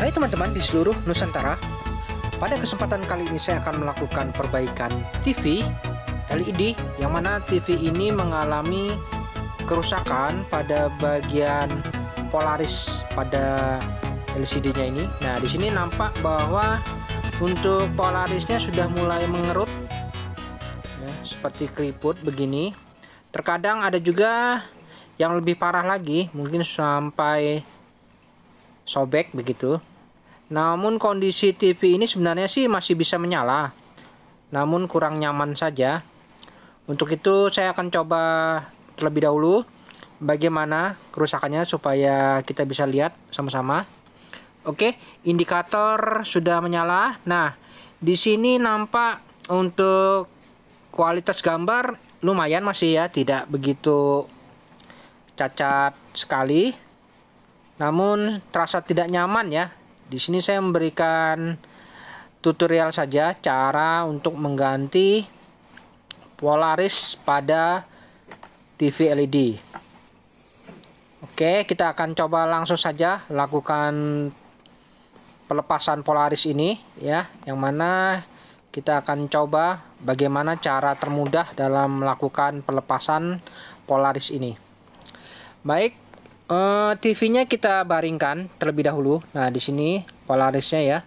Hai teman-teman di seluruh Nusantara. Pada kesempatan kali ini saya akan melakukan perbaikan TV LED yang mana TV ini mengalami kerusakan pada bagian polaris pada LCD-nya ini. Nah, di sini nampak bahwa untuk polarisnya sudah mulai mengerut ya, seperti keriput begini. Terkadang ada juga yang lebih parah lagi, mungkin sampai sobek begitu. Namun kondisi TV ini sebenarnya sih masih bisa menyala, namun kurang nyaman saja. Untuk itu saya akan coba terlebih dahulu bagaimana kerusakannya supaya kita bisa lihat sama-sama. Oke, indikator sudah menyala. Nah, di sini nampak untuk kualitas gambar lumayan masih ya, tidak begitu cacat sekali. Namun terasa tidak nyaman ya. Di sini saya memberikan tutorial saja cara untuk mengganti polaris pada TV LED. Oke, kita akan coba langsung saja lakukan pelepasan polaris ini ya, yang mana kita akan coba bagaimana cara termudah dalam melakukan pelepasan polaris ini. Baik, TV-nya kita baringkan terlebih dahulu. Nah, di sini polarisnya ya.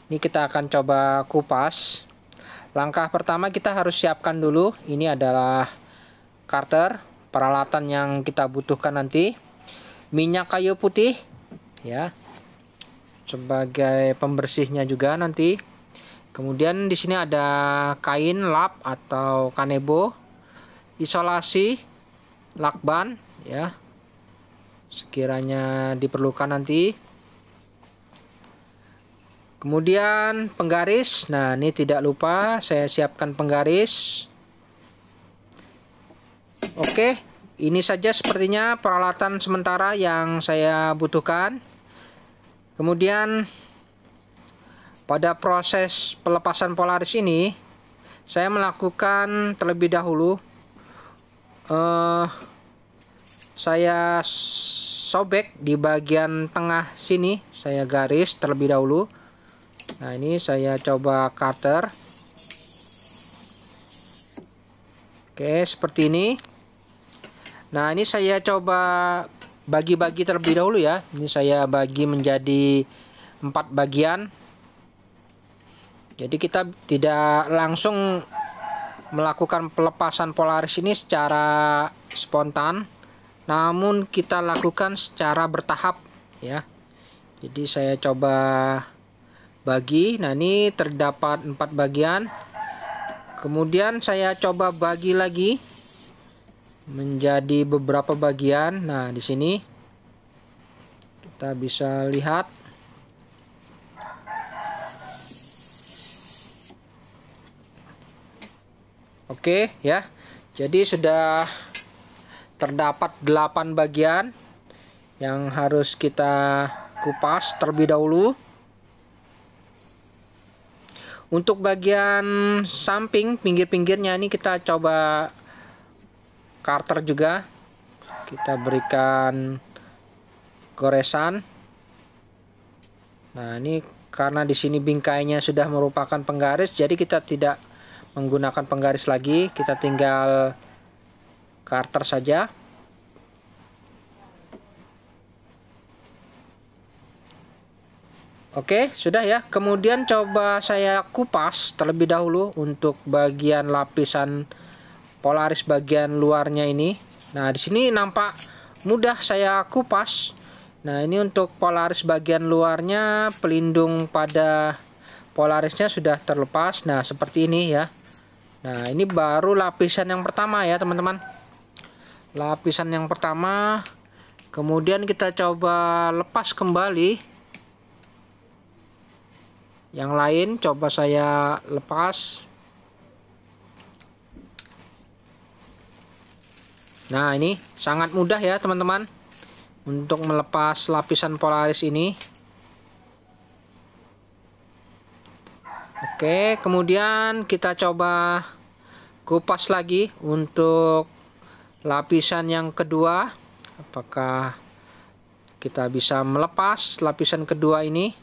Ini kita akan coba kupas. Langkah pertama kita harus siapkan dulu. Ini adalah karter, peralatan yang kita butuhkan nanti. Minyak kayu putih ya. Sebagai pembersihnya juga nanti. Kemudian di sini ada kain lap atau kanebo, isolasi, lakban ya. Sekiranya diperlukan nanti. Kemudian penggaris. Nah, ini tidak lupa saya siapkan penggaris. Oke, ini saja sepertinya peralatan sementara yang saya butuhkan. Kemudian pada proses pelepasan polaris ini saya melakukan terlebih dahulu saya sobek di bagian tengah sini, saya garis terlebih dahulu. Nah, ini saya coba cutter. Oke, seperti ini. Nah, ini saya coba bagi-bagi terlebih dahulu ya. Ini saya bagi menjadi 4 bagian. Jadi kita tidak langsung melakukan pelepasan polaris ini secara spontan, namun kita lakukan secara bertahap ya. Jadi saya coba bagi. Nah, ini terdapat 4 bagian. Kemudian saya coba bagi lagi menjadi beberapa bagian. Nah, di sini kita bisa lihat. Oke ya. Jadi sudah terdapat 8 bagian yang harus kita kupas terlebih dahulu. Untuk bagian samping, pinggir-pinggirnya ini kita coba karter juga. Kita berikan goresan. Nah, ini karena di sini bingkainya sudah merupakan penggaris, jadi kita tidak menggunakan penggaris lagi, kita tinggal karter saja. Oke, sudah ya. Kemudian coba saya kupas terlebih dahulu untuk bagian lapisan polaris bagian luarnya ini. Nah, di sini nampak mudah saya kupas. Nah, ini untuk polaris bagian luarnya, pelindung pada polarisnya sudah terlepas. Nah, seperti ini ya. Nah, ini baru lapisan yang pertama ya, teman-teman. Lapisan yang pertama. Kemudian kita coba lepas kembali. Yang lain coba saya lepas. Nah, ini sangat mudah ya, teman-teman, untuk melepas lapisan polaris ini. Oke, kemudian kita coba kupas lagi untuk lapisan yang kedua. Apakah kita bisa melepas lapisan kedua ini.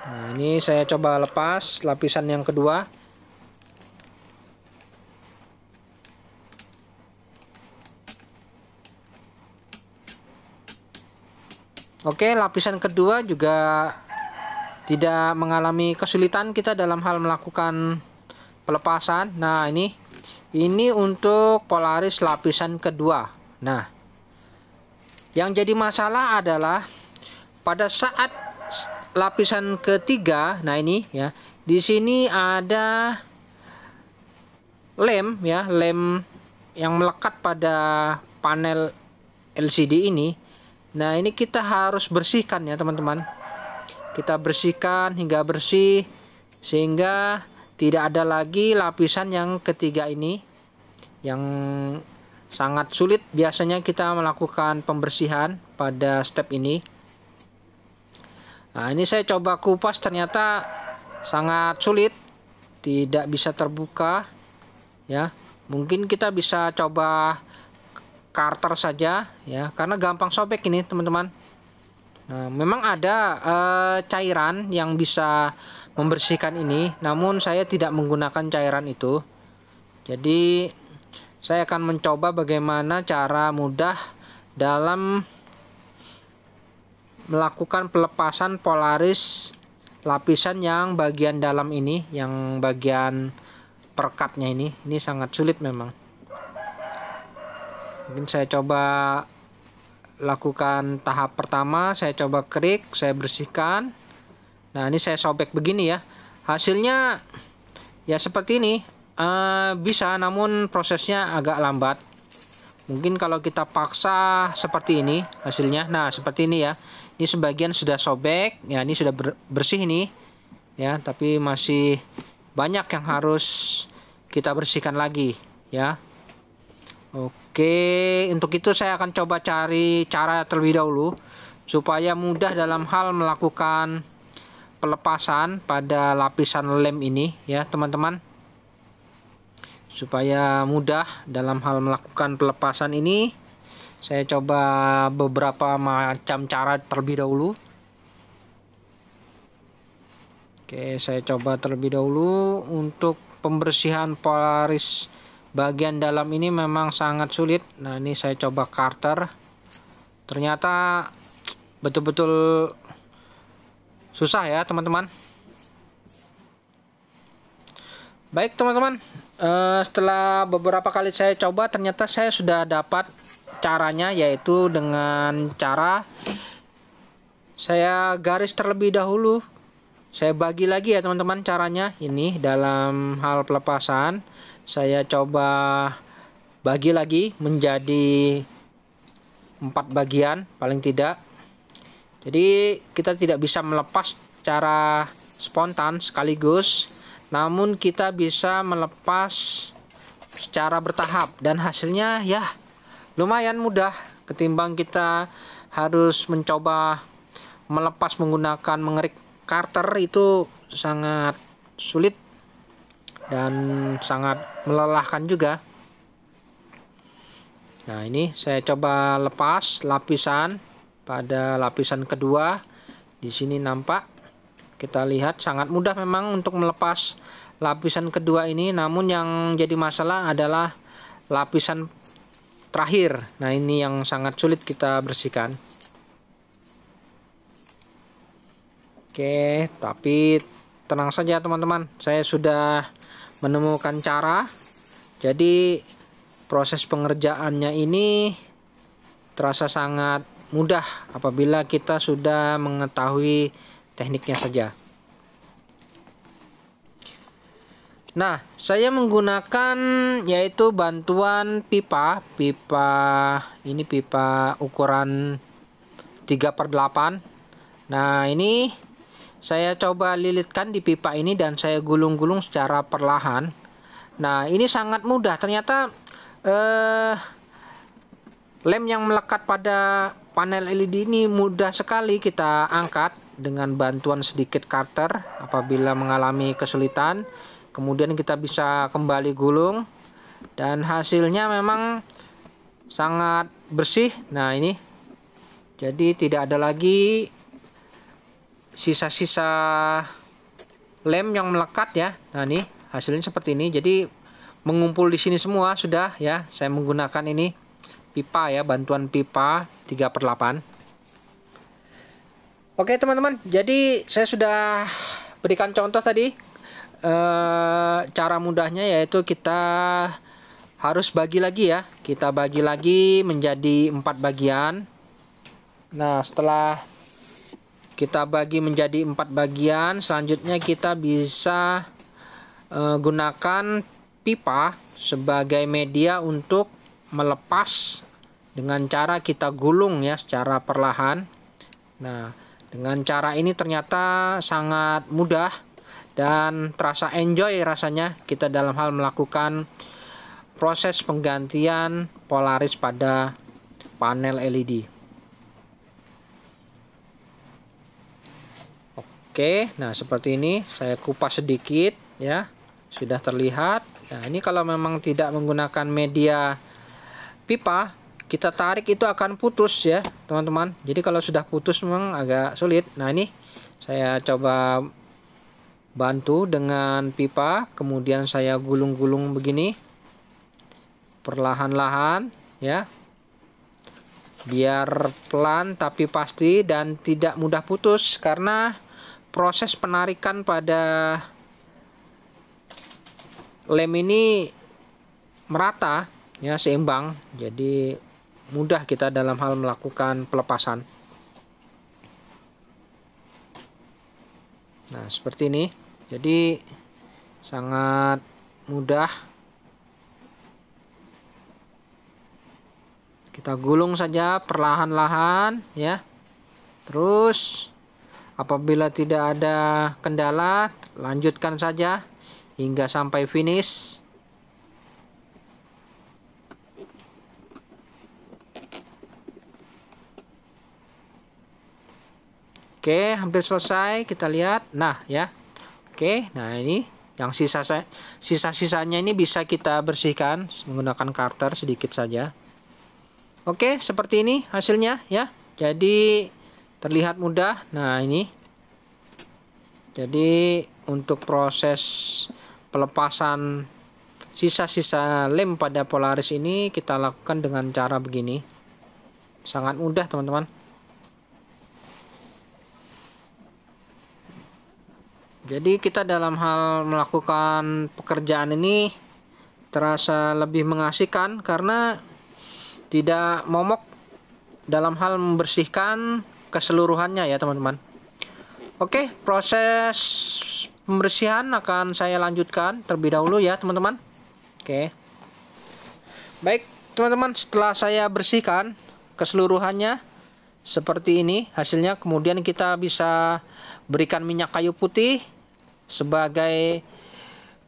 Nah, ini saya coba lepas lapisan yang kedua. Oke, lapisan kedua juga tidak mengalami kesulitan kita dalam hal melakukan pelepasan. Nah, ini untuk Polaris lapisan kedua. Nah, yang jadi masalah adalah pada saat lapisan ketiga. Nah, ini ya, di sini ada lem ya, lem yang melekat pada panel LCD ini. Nah, ini kita harus bersihkan ya teman-teman. Kita bersihkan hingga bersih sehingga tidak ada lagi lapisan yang ketiga ini yang sangat sulit biasanya kita melakukan pembersihan pada step ini. Nah, ini saya coba kupas, ternyata sangat sulit, tidak bisa terbuka ya. Mungkin kita bisa coba karter saja ya, karena gampang sobek ini teman-teman. Nah, memang ada cairan yang bisa membersihkan ini, namun saya tidak menggunakan cairan itu. Jadi saya akan mencoba bagaimana cara mudah dalam melakukan pelepasan Polaris lapisan yang bagian dalam ini, yang bagian perekatnya ini sangat sulit memang. Mungkin saya coba lakukan tahap pertama, saya coba krik, saya bersihkan. Nah, ini saya sobek begini ya. Hasilnya ya seperti ini. Bisa, namun prosesnya agak lambat. Mungkin kalau kita paksa seperti ini hasilnya. Nah, seperti ini ya. Ini sebagian sudah sobek, ya ini sudah bersih ini. Ya, tapi masih banyak yang harus kita bersihkan lagi ya. Oke, untuk itu saya akan coba cari cara terlebih dahulu supaya mudah dalam hal melakukan pelepasan pada lapisan lem ini ya teman-teman. Supaya mudah dalam hal melakukan pelepasan ini, saya coba beberapa macam cara terlebih dahulu. Oke, saya coba terlebih dahulu untuk pembersihan Polaris bagian dalam ini memang sangat sulit. Nah, ini saya coba karter, ternyata betul-betul susah ya teman-teman. Baik teman-teman, setelah beberapa kali saya coba, ternyata saya sudah dapat caranya, yaitu dengan cara saya garis terlebih dahulu. Saya bagi lagi ya teman-teman caranya. Ini dalam hal pelepasan saya coba bagi lagi menjadi 4 bagian paling tidak. Jadi kita tidak bisa melepas secara spontan sekaligus, namun kita bisa melepas secara bertahap dan hasilnya ya lumayan mudah ketimbang kita harus mencoba melepas menggunakan mengerik karter. Itu sangat sulit dan sangat melelahkan juga. Nah, ini saya coba lepas lapisan pada lapisan kedua. Di sini nampak, kita lihat sangat mudah memang untuk melepas lapisan kedua ini, namun yang jadi masalah adalah lapisan terakhir. Nah, ini yang sangat sulit kita bersihkan. Oke, tapi tenang saja teman-teman, saya sudah menemukan cara. Jadi proses pengerjaannya ini terasa sangat mudah apabila kita sudah mengetahui tekniknya saja. Nah, saya menggunakan yaitu bantuan pipa ini pipa ukuran 3/8. Nah, ini saya coba lilitkan di pipa ini dan saya gulung-gulung secara perlahan. Nah, ini sangat mudah. Ternyata lem yang melekat pada panel LED ini mudah sekali kita angkat dengan bantuan sedikit karter apabila mengalami kesulitan. Kemudian kita bisa kembali gulung dan hasilnya memang sangat bersih. Nah, ini jadi tidak ada lagi sisa-sisa lem yang melekat ya. Nah, ini hasilnya seperti ini. Jadi mengumpul di sini semua sudah ya. Saya menggunakan ini pipa ya, bantuan pipa 3/8. Oke teman-teman, jadi saya sudah berikan contoh tadi. Cara mudahnya yaitu kita harus bagi lagi ya. Kita bagi lagi menjadi 4 bagian. Nah, setelah kita bagi menjadi 4 bagian, selanjutnya kita bisa gunakan pipa sebagai media untuk melepas dengan cara kita gulung ya secara perlahan. Nah, dengan cara ini ternyata sangat mudah dan terasa enjoy rasanya kita dalam hal melakukan proses penggantian Polaris pada panel LED. Oke, nah seperti ini saya kupas sedikit ya, sudah terlihat. Nah, ini kalau memang tidak menggunakan media pipa, kita tarik itu akan putus ya teman-teman. Jadi kalau sudah putus memang agak sulit. Nah, ini saya coba bantu dengan pipa, kemudian saya gulung-gulung begini perlahan-lahan ya, biar pelan tapi pasti dan tidak mudah putus, karena proses penarikan pada lem ini merata ya, seimbang, jadi mudah kita dalam hal melakukan pelepasan. Nah, seperti ini, jadi sangat mudah. Kita gulung saja perlahan-lahan ya. Terus apabila tidak ada kendala, lanjutkan saja hingga sampai finish. Oke, hampir selesai, kita lihat. Nah, ya. Oke, nah ini yang sisa-sisanya ini bisa kita bersihkan menggunakan cutter sedikit saja. Oke, seperti ini hasilnya ya. Jadi terlihat mudah. Nah, ini. Jadi untuk proses pelepasan sisa-sisa lem pada Polaris ini kita lakukan dengan cara begini. Sangat mudah, teman-teman. Jadi kita dalam hal melakukan pekerjaan ini terasa lebih mengasihkan karena tidak momok dalam hal membersihkan keseluruhannya ya teman-teman. Oke, proses pembersihan akan saya lanjutkan terlebih dahulu ya teman-teman. Oke, baik teman-teman, setelah saya bersihkan keseluruhannya seperti ini hasilnya, kemudian kita bisa berikan minyak kayu putih sebagai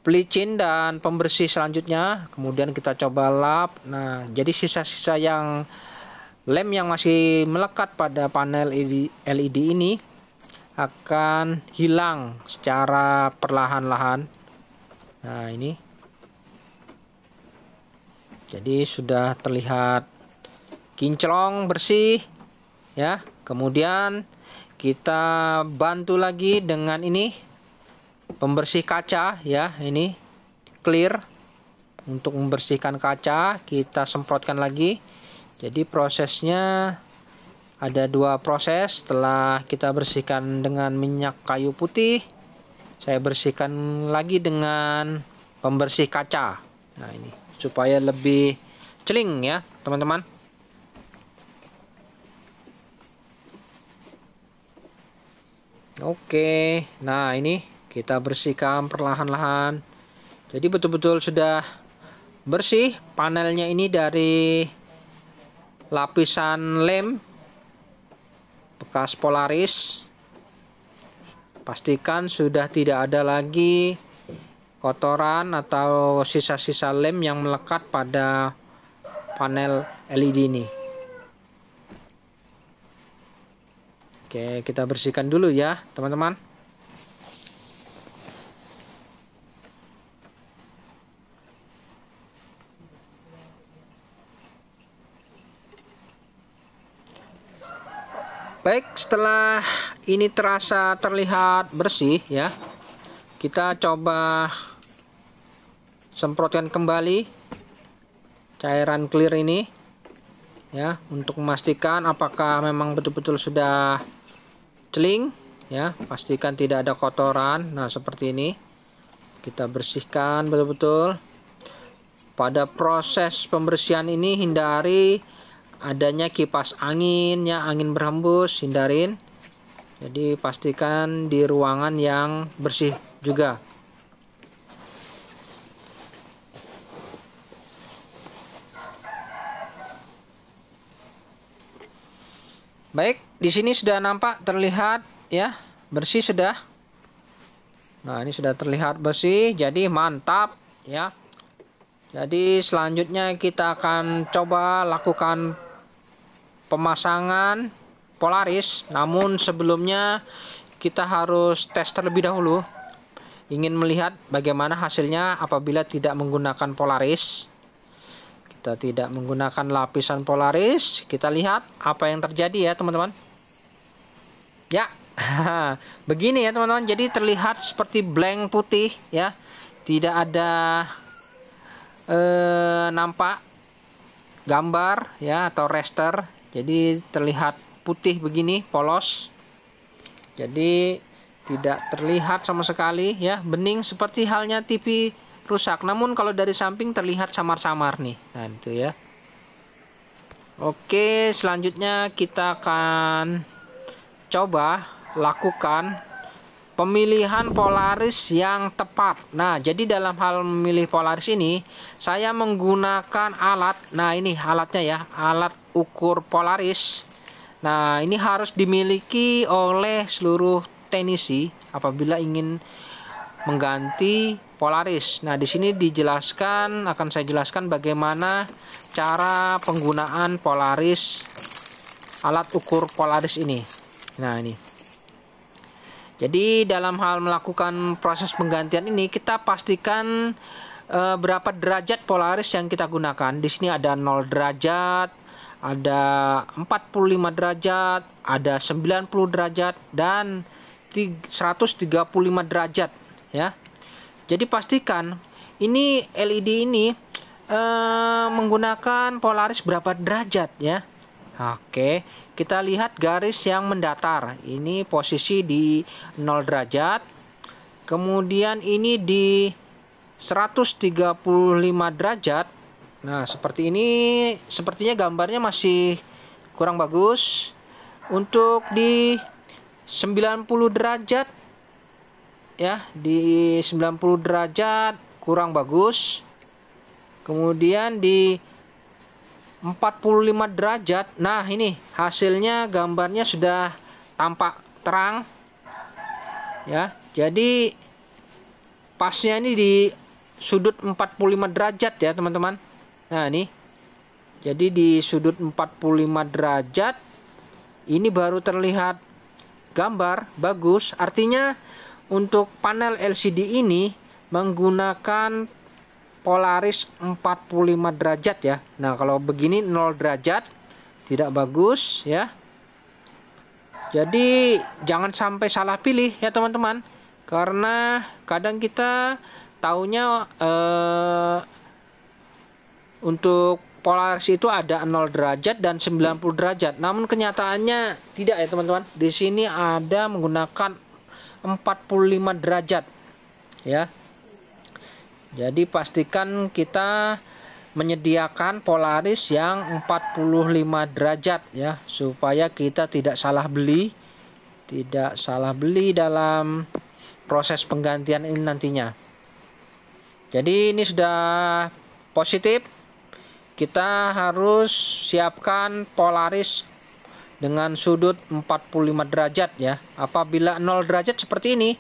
pelicin dan pembersih selanjutnya. Kemudian kita coba lap. Nah, jadi sisa-sisa yang lem yang masih melekat pada panel LED ini akan hilang secara perlahan-lahan. Nah, ini jadi sudah terlihat kinclong bersih ya. Kemudian kita bantu lagi dengan ini pembersih kaca ya, ini clear. Untuk membersihkan kaca kita semprotkan lagi. Jadi prosesnya ada 2 proses. Setelah kita bersihkan dengan minyak kayu putih, saya bersihkan lagi dengan pembersih kaca. Nah, ini supaya lebih celing ya teman-teman. Oke, nah ini kita bersihkan perlahan-lahan. Jadi betul-betul sudah bersih panelnya ini dari lapisan lem bekas Polaris. Pastikan sudah tidak ada lagi kotoran atau sisa-sisa lem yang melekat pada panel LED ini. Oke, kita bersihkan dulu ya teman-teman. Baik, setelah ini terlihat bersih ya, kita coba semprotkan kembali cairan clear ini ya, untuk memastikan apakah memang betul-betul sudah celing ya. Pastikan tidak ada kotoran. Nah, seperti ini kita bersihkan betul-betul. Pada proses pembersihan ini hindari adanya kipas angin ya, angin berhembus, hindarin. Jadi pastikan di ruangan yang bersih juga. Baik, di sini sudah nampak terlihat ya, bersih sudah. Nah, ini sudah terlihat bersih, jadi mantap ya. Jadi selanjutnya kita akan coba lakukan pemasangan Polaris. Namun sebelumnya kita harus tes terlebih dahulu. Ingin melihat bagaimana hasilnya apabila tidak menggunakan Polaris. Kita tidak menggunakan lapisan Polaris. Kita lihat apa yang terjadi ya teman-teman. Ya, begini ya teman-teman. Jadi terlihat seperti blank putih ya. Tidak ada nampak gambar ya atau raster. Jadi terlihat putih begini, polos. Jadi tidak terlihat sama sekali ya, bening seperti halnya TV rusak. Namun kalau dari samping terlihat samar-samar nih. Nah, itu ya. Oke, selanjutnya kita akan coba lakukan pemilihan Polaris yang tepat. Nah, jadi dalam hal memilih Polaris ini, saya menggunakan alat. Nah, ini alatnya ya, alat ukur Polaris. Nah, ini harus dimiliki oleh seluruh teknisi apabila ingin mengganti Polaris. Nah, di sini dijelaskan, akan saya jelaskan bagaimana cara penggunaan Polaris, alat ukur Polaris ini. Nah, ini. Jadi dalam hal melakukan proses penggantian ini kita pastikan berapa derajat Polaris yang kita gunakan. Di sini ada 0 derajat, ada 45 derajat, ada 90 derajat dan 135 derajat ya. Jadi pastikan ini LED ini menggunakan Polaris berapa derajat ya. Oke, kita lihat garis yang mendatar. Ini posisi di 0 derajat. Kemudian ini di 135 derajat. Nah, seperti ini. Sepertinya gambarnya masih kurang bagus. Untuk di 90 derajat ya, di 90 derajat kurang bagus. Kemudian di 45 derajat. Nah, ini hasilnya, gambarnya sudah tampak terang ya. Jadi pasnya ini di sudut 45 derajat ya teman-teman. Nah, ini jadi di sudut 45 derajat ini baru terlihat gambar bagus. Artinya untuk panel LCD ini menggunakan Polaris 45 derajat ya. Nah, kalau begini 0 derajat tidak bagus ya. Jadi jangan sampai salah pilih ya teman-teman. Karena kadang kita taunya untuk Polaris itu ada 0 derajat dan 90 derajat. Namun kenyataannya tidak ya teman-teman. Di sini ada menggunakan 45 derajat ya. Jadi pastikan kita menyediakan Polaris yang 45 derajat ya, supaya kita tidak salah beli dalam proses penggantian ini nantinya. Jadi ini sudah positif. Kita harus siapkan Polaris dengan sudut 45 derajat ya. Apabila 0 derajat seperti ini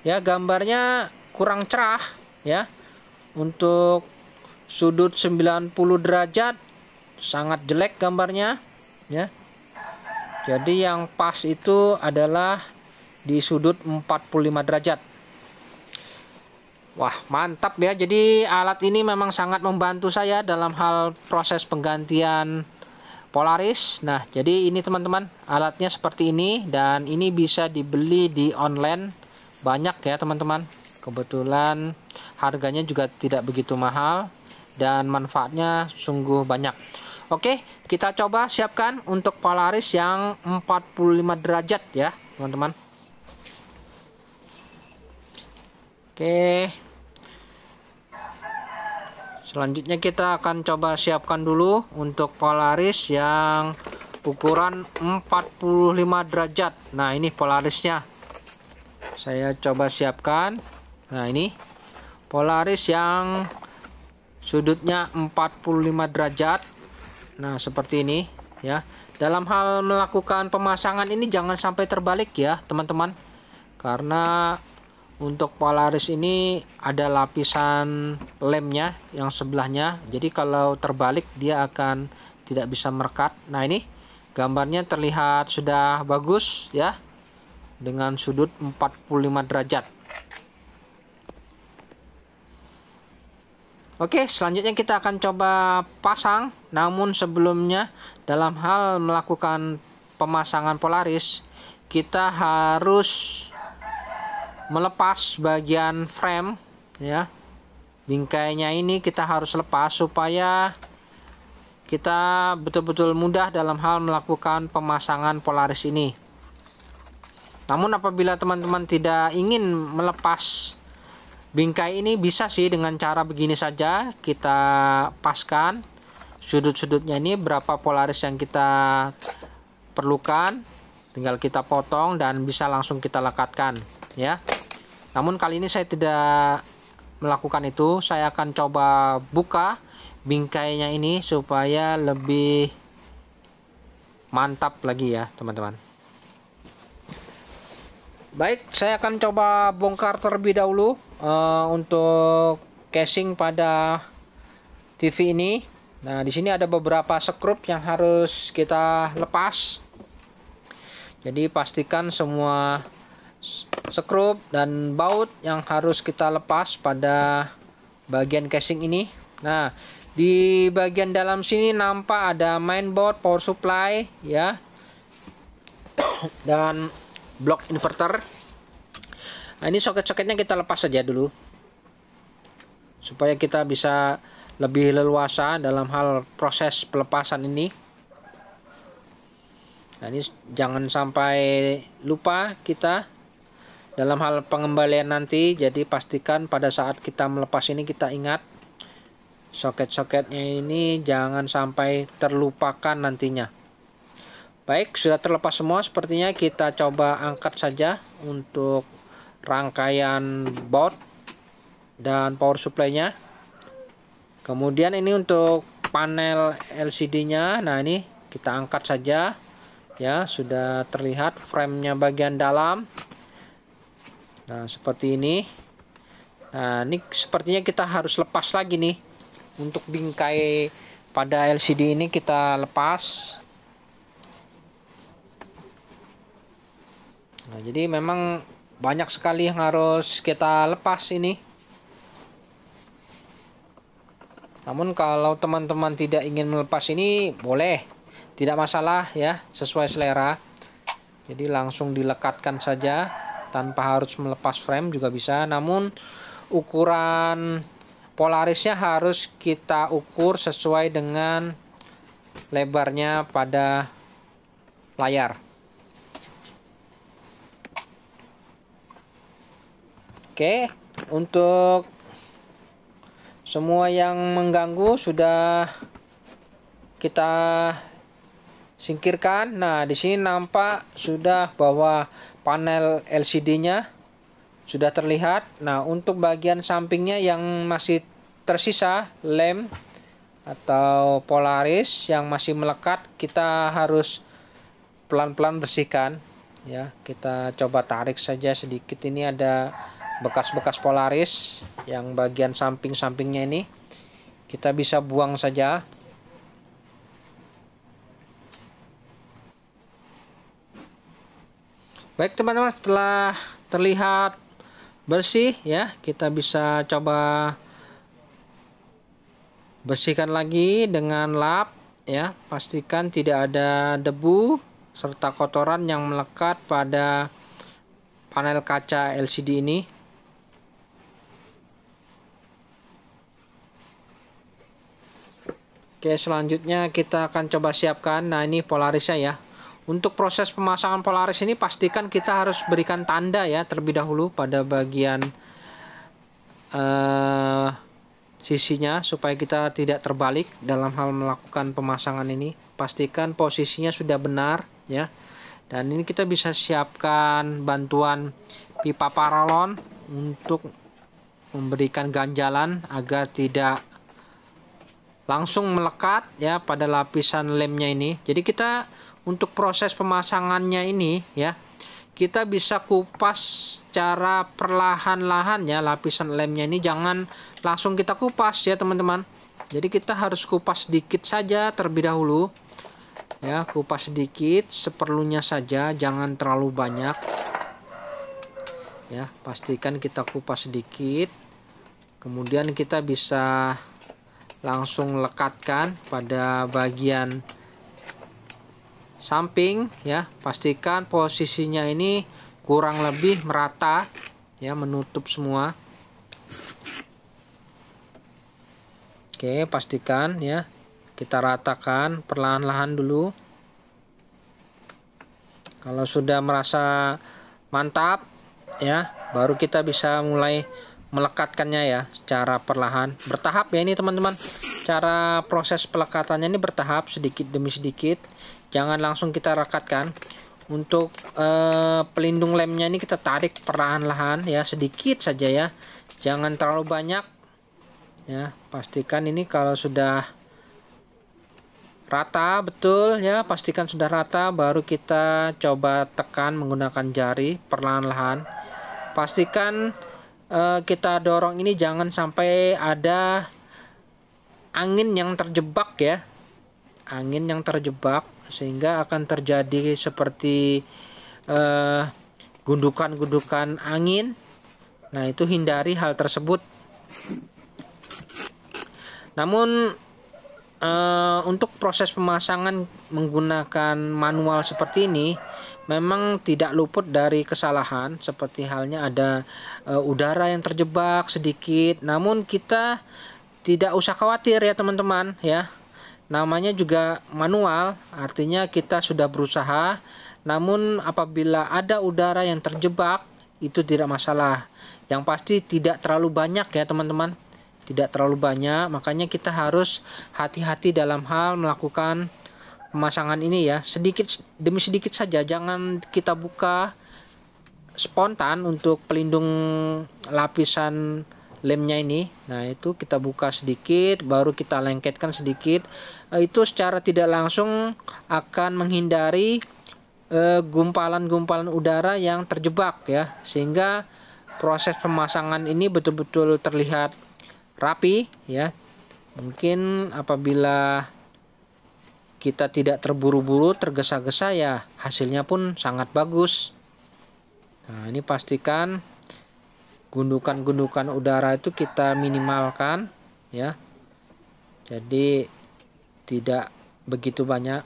ya, gambarnya kurang cerah ya. Untuk sudut 90 derajat sangat jelek gambarnya ya. Jadi yang pas itu adalah di sudut 45 derajat. Wah, mantap ya. Jadi alat ini memang sangat membantu saya dalam hal proses penggantian Polaris. Nah, jadi ini teman-teman, alatnya seperti ini, dan ini bisa dibeli di online banyak ya teman-teman. Kebetulan harganya juga tidak begitu mahal dan manfaatnya sungguh banyak. Oke, kita coba siapkan untuk Polaris yang 45 derajat ya teman-teman. Oke, selanjutnya kita akan coba siapkan dulu untuk Polaris yang ukuran 45 derajat. Nah, ini Polarisnya. Saya coba siapkan. Nah, ini Polaris yang sudutnya 45 derajat. Nah, seperti ini ya. Dalam hal melakukan pemasangan ini jangan sampai terbalik ya, teman-teman. Karena untuk Polaris ini ada lapisan lemnya yang sebelahnya. Jadi kalau terbalik dia akan tidak bisa merekat. Nah, ini gambarnya terlihat sudah bagus ya. Dengan sudut 45 derajat. Oke, selanjutnya kita akan coba pasang. Namun sebelumnya dalam hal melakukan pemasangan Polaris, kita harus melepas bagian frame ya. Bingkainya ini kita harus lepas supaya kita betul-betul mudah dalam hal melakukan pemasangan Polaris ini. Namun apabila teman-teman tidak ingin melepas bingkai ini, bisa sih dengan cara begini saja. Kita paskan sudut-sudutnya ini berapa Polaris yang kita perlukan, tinggal kita potong dan bisa langsung kita lekatkan ya. Namun kali ini saya tidak melakukan itu. Saya akan coba buka bingkainya ini supaya lebih mantap lagi ya teman-teman. Baik, saya akan coba bongkar terlebih dahulu untuk casing pada TV ini. Nah, di sini ada beberapa skrup yang harus kita lepas. Jadi pastikan semua skrup dan baut yang harus kita lepas pada bagian casing ini. Nah, di bagian dalam sini nampak ada mainboard, power supply ya, dan blok inverter. Nah, ini soket-soketnya kita lepas saja dulu supaya kita bisa lebih leluasa dalam hal proses pelepasan ini. Nah, ini jangan sampai lupa kita dalam hal pengembalian nanti. Jadi pastikan pada saat kita melepas ini kita ingat soket-soketnya ini jangan sampai terlupakan nantinya. Baik, sudah terlepas semua sepertinya. Kita coba angkat saja untuk rangkaian baut dan power supply-nya. Kemudian ini untuk panel LCD-nya. Nah, ini kita angkat saja ya. Sudah terlihat frame-nya bagian dalam. Nah, seperti ini. Nah, ini sepertinya kita harus lepas lagi nih. Untuk bingkai pada LCD ini kita lepas. Nah, jadi memang banyak sekali yang harus kita lepas ini. Namun kalau teman-teman tidak ingin melepas ini boleh. Tidak masalah ya, sesuai selera. Jadi langsung dilekatkan saja tanpa harus melepas frame juga bisa. Namun ukuran Polarisnya harus kita ukur sesuai dengan lebarnya pada layar. Oke, untuk semua yang mengganggu sudah kita singkirkan. Nah, di sini nampak sudah bahwa panel LCD-nya sudah terlihat. Nah, untuk bagian sampingnya yang masih tersisa lem atau Polaris yang masih melekat, kita harus pelan-pelan bersihkan ya. Kita coba tarik saja sedikit. Ini ada bekas-bekas Polaris yang bagian samping-sampingnya ini. Kita bisa buang saja. Baik teman-teman, setelah terlihat bersih ya, kita bisa coba bersihkan lagi dengan lap ya, pastikan tidak ada debu serta kotoran yang melekat pada panel kaca LCD ini. Oke, selanjutnya kita akan coba siapkan. Nah, ini polarisnya ya. Untuk proses pemasangan polaris ini pastikan kita harus berikan tanda ya terlebih dahulu pada bagian sisinya supaya kita tidak terbalik dalam hal melakukan pemasangan ini. Pastikan posisinya sudah benar ya. Dan ini kita bisa siapkan bantuan pipa paralon untuk memberikan ganjalan agar tidak langsung melekat ya pada lapisan lemnya ini. Jadi kita untuk proses pemasangannya ini ya, kita bisa kupas secara perlahan-lahan ya lapisan lemnya ini, jangan langsung kita kupas ya teman-teman. Jadi kita harus kupas sedikit saja terlebih dahulu ya, kupas sedikit seperlunya saja, jangan terlalu banyak ya. Pastikan kita kupas sedikit, kemudian kita bisa langsung lekatkan pada bagian samping ya. Pastikan posisinya ini kurang lebih merata ya, menutup semua. Oke, pastikan ya kita ratakan perlahan-lahan dulu. Kalau sudah merasa mantap ya, baru kita bisa mulai melekatkannya ya secara perlahan, bertahap ya ini teman-teman. Cara proses pelekatannya ini bertahap, sedikit demi sedikit, jangan langsung kita rekatkan. Untuk pelindung lemnya ini kita tarik perlahan-lahan ya, sedikit saja ya, jangan terlalu banyak ya. Pastikan ini kalau sudah rata betul ya, pastikan sudah rata, baru kita coba tekan menggunakan jari perlahan-lahan. Pastikan kita dorong ini jangan sampai ada angin yang terjebak ya, angin yang terjebak, sehingga akan terjadi seperti gundukan-gundukan angin. Nah, itu hindari hal tersebut. Namun untuk proses pemasangan menggunakan manual seperti ini memang tidak luput dari kesalahan, seperti halnya ada udara yang terjebak sedikit. Namun kita tidak usah khawatir ya teman-teman ya. Namanya juga manual, artinya kita sudah berusaha. Namun apabila ada udara yang terjebak, itu tidak masalah. Yang pasti tidak terlalu banyak ya teman-teman. Tidak terlalu banyak, makanya kita harus hati-hati dalam hal melakukan pemasangan ini ya, sedikit demi sedikit saja, jangan kita buka spontan untuk pelindung lapisan lemnya ini. Nah, itu kita buka sedikit, baru kita lengketkan sedikit. Itu secara tidak langsung akan menghindari gumpalan-gumpalan udara yang terjebak ya, sehingga proses pemasangan ini betul-betul terlihat rapi ya. Mungkin apabila kita tidak terburu-buru, tergesa-gesa ya, hasilnya pun sangat bagus. Nah, ini pastikan gundukan-gundukan udara itu kita minimalkan ya. Jadi tidak begitu banyak.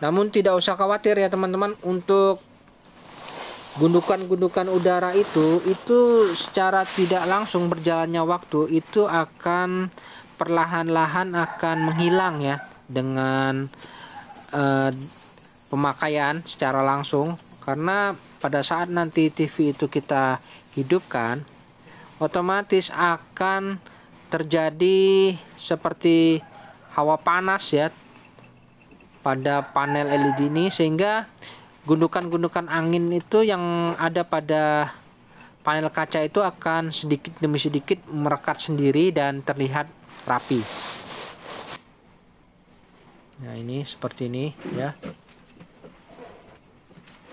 Namun tidak usah khawatir ya teman-teman, untuk gundukan-gundukan udara itu secara tidak langsung berjalannya waktu itu akan perlahan-lahan akan menghilang ya dengan pemakaian secara langsung. Karena pada saat nanti TV itu kita hidupkan, otomatis akan terjadi seperti hawa panas ya pada panel LED ini, sehingga gundukan-gundukan angin itu yang ada pada panel kaca itu akan sedikit demi sedikit merekat sendiri dan terlihat rapi. Nah, ini seperti ini ya.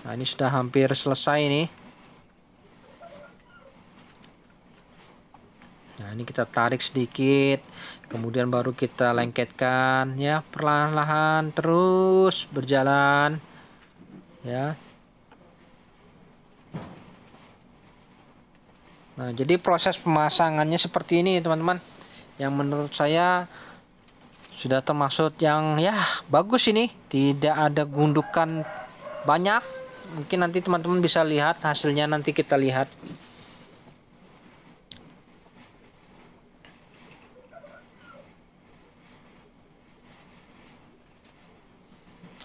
Nah, ini sudah hampir selesai nih. Nah, ini kita tarik sedikit, kemudian baru kita lengketkan ya, perlahan-lahan terus berjalan ya. Nah, jadi proses pemasangannya seperti ini teman-teman, yang menurut saya Sudah termasuk yang ya bagus ini, tidak ada gundukan banyak. Mungkin nanti teman-teman bisa lihat hasilnya, nanti kita lihat.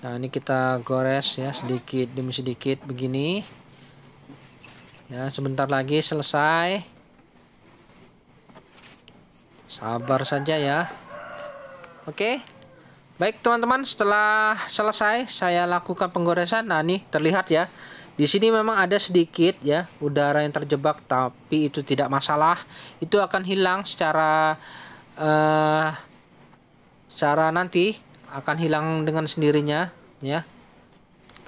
Nah, ini kita gores ya sedikit demi sedikit begini. Ya, sebentar lagi selesai. Sabar saja ya. Oke. Baik teman-teman, setelah selesai saya lakukan penggoresan. Nah, nih terlihat ya. Di sini memang ada sedikit ya udara yang terjebak, tapi itu tidak masalah. Itu akan hilang secara nanti akan hilang dengan sendirinya ya.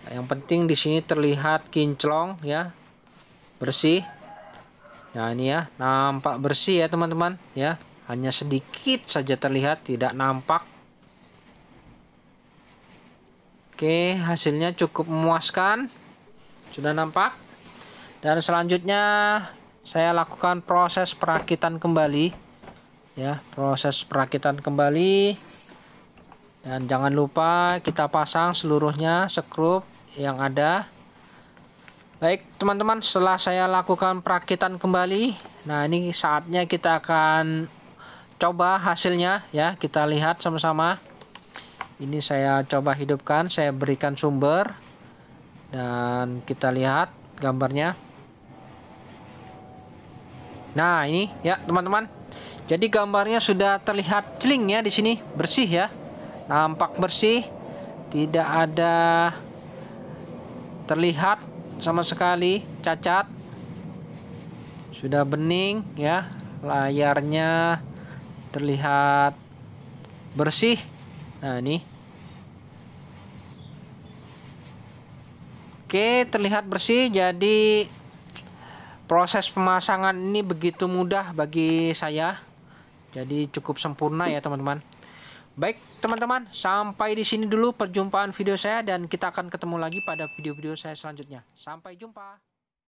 Yang penting di sini terlihat kinclong ya, bersih. Nah, ini ya nampak bersih ya teman-teman ya, hanya sedikit saja terlihat, tidak nampak. Oke, hasilnya cukup memuaskan, sudah nampak. Dan selanjutnya saya lakukan proses perakitan kembali ya, proses perakitan kembali. Dan jangan lupa kita pasang seluruhnya skrup yang ada. Baik teman-teman, setelah saya lakukan perakitan kembali, nah ini saatnya kita akan coba hasilnya ya, kita lihat sama-sama. Ini saya coba hidupkan, saya berikan sumber dan kita lihat gambarnya. Nah, ini ya teman-teman. Jadi gambarnya sudah terlihat celing ya, di sini bersih ya. Nampak bersih, tidak ada terlihat sama sekali cacat. Sudah bening ya, layarnya terlihat bersih. Nah, ini. Oke, terlihat bersih. Jadi proses pemasangan ini begitu mudah bagi saya. Jadi cukup sempurna ya teman-teman. Baik teman-teman, sampai di sini dulu perjumpaan video saya, dan kita akan ketemu lagi pada video-video saya selanjutnya. Sampai jumpa.